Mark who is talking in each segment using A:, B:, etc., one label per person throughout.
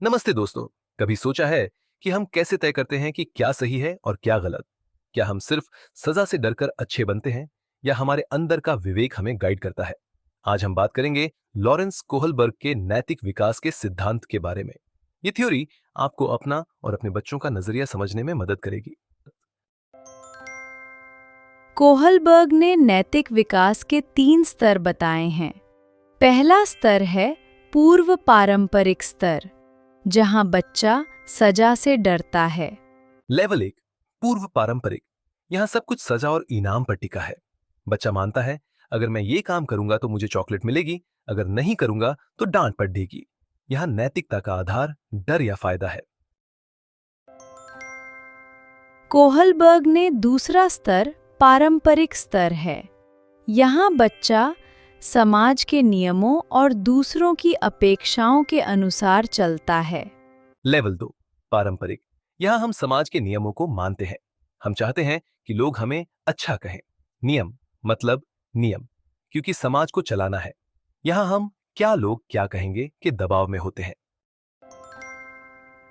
A: नमस्ते दोस्तों। कभी सोचा है कि हम कैसे तय करते हैं कि क्या सही है और क्या गलत? क्या हम सिर्फ सजा से डरकर अच्छे बनते हैं या हमारे अंदर का विवेक हमें गाइड करता है? आज हम बात करेंगे लॉरेंस कोहलबर्ग के नैतिक विकास के सिद्धांत के बारे में। ये थ्योरी आपको अपना और अपने बच्चों का नजरिया समझने में मदद करेगी।
B: कोहलबर्ग ने नैतिक विकास के 3 स्तर बताए हैं। पहला स्तर है पूर्व पारंपरिक स्तर, जहां बच्चा सजा से डरता है।
A: लेवल 1, पूर्व पारंपरिक। यहाँ सब कुछ सजा और इनाम पर टिका है। बच्चा मानता है, अगर मैं ये काम करूंगा तो मुझे चॉकलेट मिलेगी, अगर नहीं करूंगा तो डांट पड़ेगी। यहाँ नैतिकता का आधार डर या फायदा है।
B: कोहलबर्ग ने दूसरा स्तर पारंपरिक स्तर है। यहाँ बच्चा समाज के नियमों और दूसरों की अपेक्षाओं के अनुसार चलता है।
A: लेवल 2, पारंपरिक। यहाँ हम समाज के नियमों को मानते हैं। हम चाहते हैं कि लोग हमें अच्छा कहें। नियम मतलब नियम, क्योंकि समाज को चलाना है। यहाँ हम क्या लोग क्या कहेंगे के दबाव में होते हैं।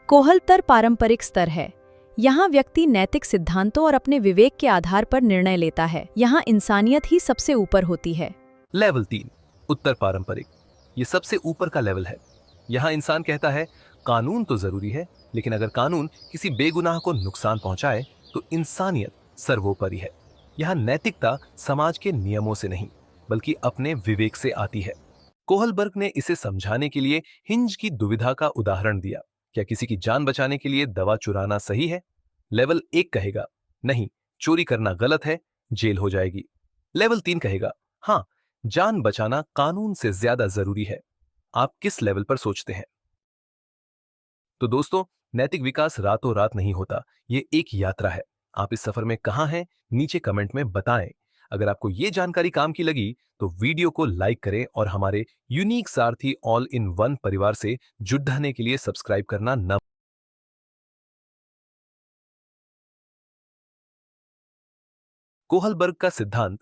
B: कोहलतर पारंपरिक स्तर है। यहाँ व्यक्ति नैतिक सिद्धांतों और अपने विवेक के आधार पर निर्णय लेता है। यहाँ इंसानियत ही सबसे ऊपर होती है।
A: लेवल 3, उत्तर पारंपरिक। ये सबसे ऊपर का लेवल है। यहाँ इंसान कहता है, कानून तो जरूरी है, लेकिन अगर कानून किसी बेगुनाह को नुकसान पहुंचाए तो इंसानियत सर्वोपरि है। यहाँ नैतिकता समाज के नियमों से नहीं, बल्कि अपने विवेक से आती है। कोहलबर्ग ने इसे समझाने के लिए हिंज की दुविधा का उदाहरण दिया। क्या किसी की जान बचाने के लिए दवा चुराना सही है? लेवल 1 कहेगा, नहीं, चोरी करना गलत है, जेल हो जाएगी। लेवल 3 कहेगा, हाँ, जान बचाना कानून से ज्यादा जरूरी है। आप किस लेवल पर सोचते हैं? तो दोस्तों, नैतिक विकास रातों रात नहीं होता, ये एक यात्रा है। आप इस सफर में कहां हैं, नीचे कमेंट में बताएं। अगर आपको ये जानकारी काम की लगी तो वीडियो को लाइक करें और हमारे unique Sarathi all in one परिवार से जुड़ने के लिए सब्सक्राइब करना न। कोहलबर्ग का सिद्धांत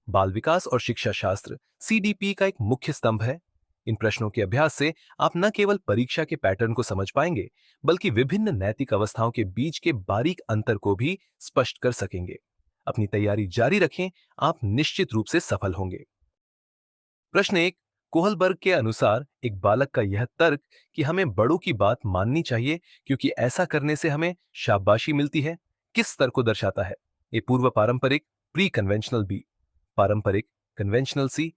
A: बाल विकास और शिक्षा शास्त्र सीडीपी का एक मुख्य स्तंभ है। इन प्रश्नों के अभ्यास से आप न केवल परीक्षा के पैटर्न को समझ पाएंगे, बल्कि विभिन्न नैतिक अवस्थाओं के बीच के बारीक अंतर को भी स्पष्ट कर सकेंगे। अपनी तैयारी जारी रखें, आप निश्चित रूप से सफल होंगे। प्रश्न 1, कोहलबर्ग के अनुसार एक बालक का यह तर्क कि हमें बड़ों की बात माननी चाहिए क्योंकि ऐसा करने से हमें शाबाशी मिलती है, किस स्तर को दर्शाता है? ए पूर्व पारंपरिक, प्री कन्वेंशनल बी, पारंपरिक कन्वेंशनल सी,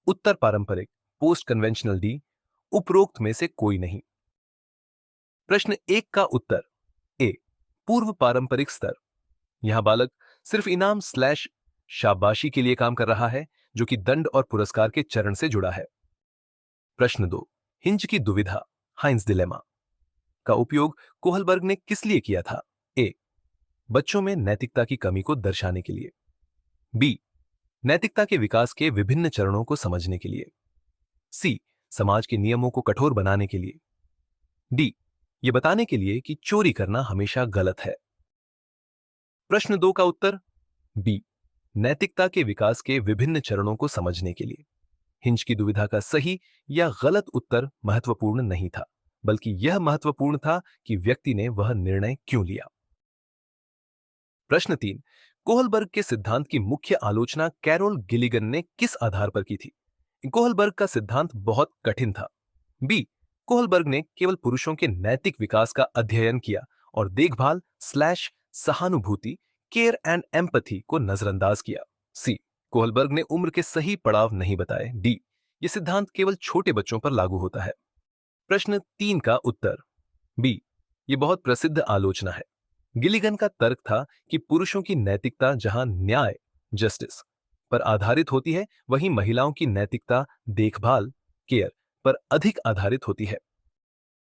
A: उत्तर पारंपरिक पोस्ट कन्वेंशनल डी, उपरोक्त में से कोई नहीं। प्रश्न 1 का उत्तर ए, पूर्व पारंपरिक स्तर। यहां बालक सिर्फ इनाम स्लैश शाबाशी के लिए काम कर रहा है, जो कि दंड और पुरस्कार के चरण से जुड़ा है। प्रश्न 2, हिंज की दुविधा हाइंस डिलेमा का उपयोग कोहलबर्ग ने किस लिए किया था? ए, बच्चों में नैतिकता की कमी को दर्शाने के लिए। बी, नैतिकता के विकास के विभिन्न चरणों को समझने के लिए। सी, समाज के नियमों को कठोर बनाने के लिए। डी, ये बताने के लिए कि चोरी करना हमेशा गलत है। प्रश्न 2 का उत्तर बी, नैतिकता के विकास के विभिन्न चरणों को समझने के लिए। हिंज की दुविधा का सही या गलत उत्तर महत्वपूर्ण नहीं था, बल्कि यह महत्वपूर्ण था कि व्यक्ति ने वह निर्णय क्यों लिया। प्रश्न 3, कोहलबर्ग के सिद्धांत की मुख्य आलोचना कैरोल गिलिगन ने किस आधार पर की थी? कोहलबर्ग का सिद्धांत बहुत कठिन था। बी, कोहलबर्ग ने केवल पुरुषों के नैतिक विकास का अध्ययन किया और देखभाल स्लैश सहानुभूति केयर एंड एम्पथी को नजरअंदाज किया। सी, कोहलबर्ग ने उम्र के सही पड़ाव नहीं बताए। डी, ये सिद्धांत केवल छोटे बच्चों पर लागू होता है। प्रश्न 3 का उत्तर बी, ये बहुत प्रसिद्ध आलोचना है। गिलिगन का तर्क था कि पुरुषों की नैतिकता जहां न्याय जस्टिस पर आधारित होती है, वहीं महिलाओं की नैतिकता देखभाल केयर पर अधिक आधारित होती है।